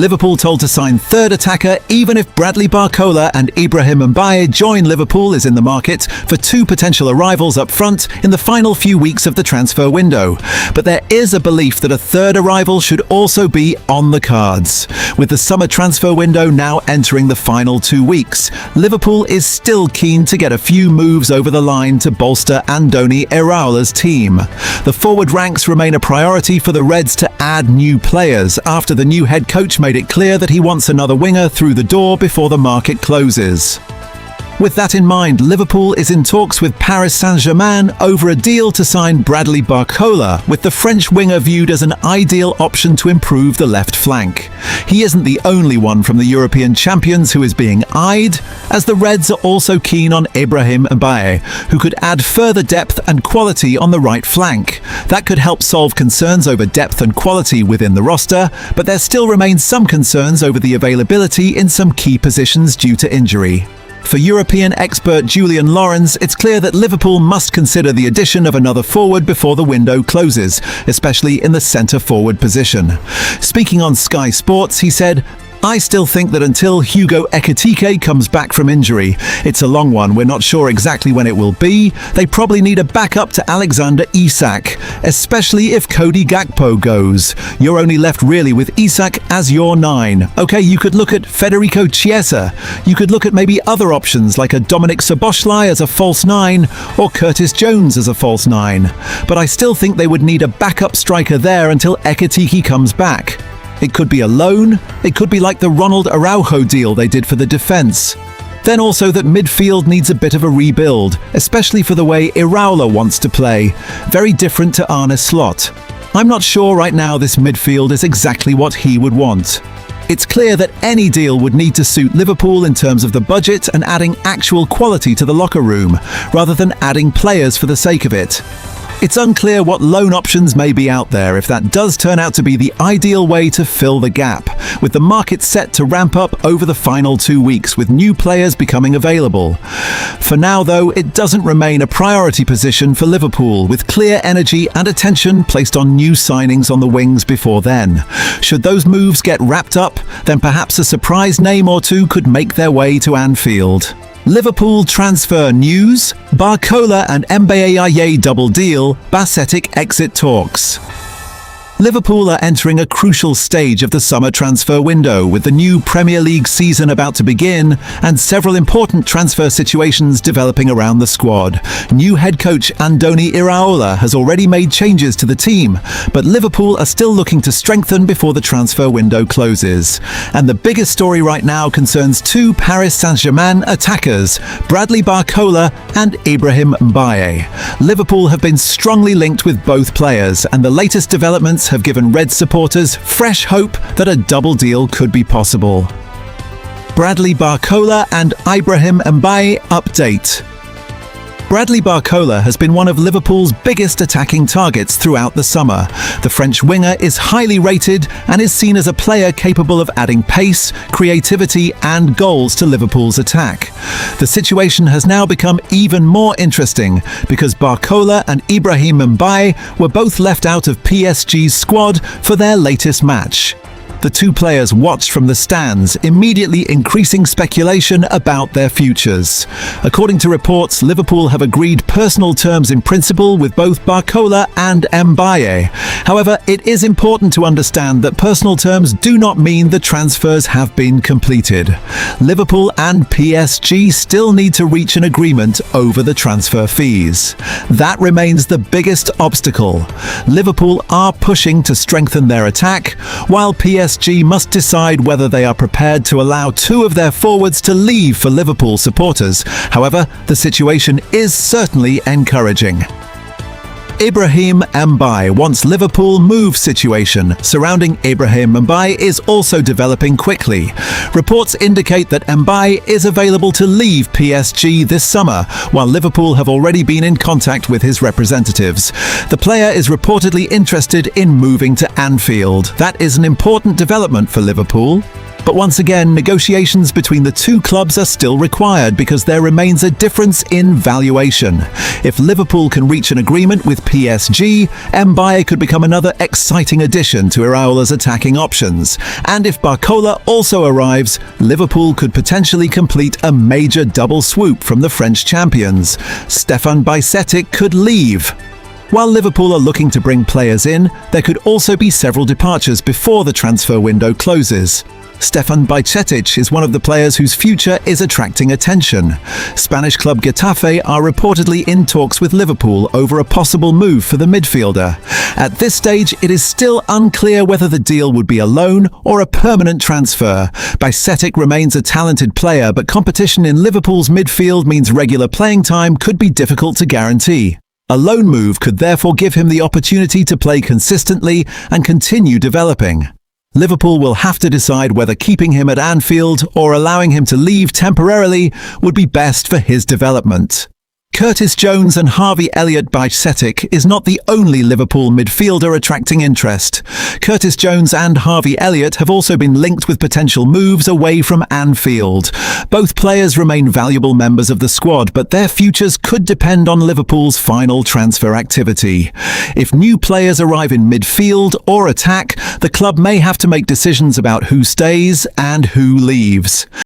Liverpool told to sign third attacker even if Bradley Barcola and Ibrahim Mbaye join Liverpool is in the market for two potential arrivals up front in the final few weeks of the transfer window. But there is a belief that a third arrival should also be on the cards. With the summer transfer window now entering the final 2 weeks, Liverpool is still keen to get a few moves over the line to bolster Andoni Iraola's team. The forward ranks remain a priority for the Reds to add new players after the new head coach made it clear that he wants another winger through the door before the market closes. With that in mind, Liverpool is in talks with Paris Saint-Germain over a deal to sign Bradley Barcola, with the French winger viewed as an ideal option to improve the left flank. He isn't the only one from the European champions who is being eyed, as the Reds are also keen on Ibrahim Mbaye, who could add further depth and quality on the right flank. That could help solve concerns over depth and quality within the roster, but there still remains some concerns over the availability in some key positions due to injury. For European expert Julian Lawrence, it's clear that Liverpool must consider the addition of another forward before the window closes, especially in the centre-forward position. Speaking on Sky Sports, he said, "I still think that until Hugo Ekitike comes back from injury, it's a long one. We're not sure exactly when it will be. They probably need a backup to Alexander Isak, especially if Cody Gakpo goes. You're only left really with Isak as your 9. Okay, you could look at Federico Chiesa. You could look at maybe other options like a Dominic Szoboszlai as a false 9 or Curtis Jones as a false 9. But I still think they would need a backup striker there until Ekitike comes back. It could be a loan, it could be like the Ronald Araujo deal they did for the defence. Then also that midfield needs a bit of a rebuild, especially for the way Iraola wants to play. Very different to Arne Slot. I'm not sure right now this midfield is exactly what he would want. It's clear that any deal would need to suit Liverpool in terms of the budget and adding actual quality to the locker room, rather than adding players for the sake of it. It's unclear what loan options may be out there if that does turn out to be the ideal way to fill the gap, with the market set to ramp up over the final 2 weeks with new players becoming available. For now though, it doesn't remain a priority position for Liverpool, with clear energy and attention placed on new signings on the wings before then. Should those moves get wrapped up, then perhaps a surprise name or two could make their way to Anfield. Liverpool transfer news, Barcola and Mbaye double deal, Basetic exit talks. Liverpool are entering a crucial stage of the summer transfer window, with the new Premier League season about to begin and several important transfer situations developing around the squad. New head coach Andoni Iraola has already made changes to the team, but Liverpool are still looking to strengthen before the transfer window closes. And the biggest story right now concerns two Paris Saint-Germain attackers, Bradley Barcola and Ibrahim Mbaye. Liverpool have been strongly linked with both players, and the latest developments have given Red supporters fresh hope that a double deal could be possible. Bradley Barcola and Ibrahim Mbaye update. Bradley Barcola has been one of Liverpool's biggest attacking targets throughout the summer. The French winger is highly rated and is seen as a player capable of adding pace, creativity and goals to Liverpool's attack. The situation has now become even more interesting because Barcola and Ibrahim Mbaye were both left out of PSG's squad for their latest match. The two players watched from the stands, immediately increasing speculation about their futures. According to reports, Liverpool have agreed personal terms in principle with both Barcola and Mbaye. However, it is important to understand that personal terms do not mean the transfers have been completed. Liverpool and PSG still need to reach an agreement over the transfer fees. That remains the biggest obstacle. Liverpool are pushing to strengthen their attack, while PSG must decide whether they are prepared to allow two of their forwards to leave for Liverpool supporters. However, the situation is certainly encouraging. Ibrahim Mbaye wants Liverpool move situation surrounding Ibrahim Mbaye is also developing quickly. Reports indicate that Mbaye is available to leave PSG this summer, while Liverpool have already been in contact with his representatives. The player is reportedly interested in moving to Anfield. That is an important development for Liverpool. But once again, negotiations between the two clubs are still required because there remains a difference in valuation. If Liverpool can reach an agreement with PSG, Mbaye could become another exciting addition to Iraola's attacking options. And if Barcola also arrives, Liverpool could potentially complete a major double swoop from the French champions. Stefan Bajcetic could leave. While Liverpool are looking to bring players in, there could also be several departures before the transfer window closes. Stefan Bajcetic is one of the players whose future is attracting attention. Spanish club Getafe are reportedly in talks with Liverpool over a possible move for the midfielder. At this stage, it is still unclear whether the deal would be a loan or a permanent transfer. Bajcetic remains a talented player, but competition in Liverpool's midfield means regular playing time could be difficult to guarantee. A loan move could therefore give him the opportunity to play consistently and continue developing. Liverpool will have to decide whether keeping him at Anfield or allowing him to leave temporarily would be best for his development. Curtis Jones and Harvey Elliott Bajcetic is not the only Liverpool midfielder attracting interest. Curtis Jones and Harvey Elliott have also been linked with potential moves away from Anfield. Both players remain valuable members of the squad, but their futures could depend on Liverpool's final transfer activity. If new players arrive in midfield or attack, the club may have to make decisions about who stays and who leaves.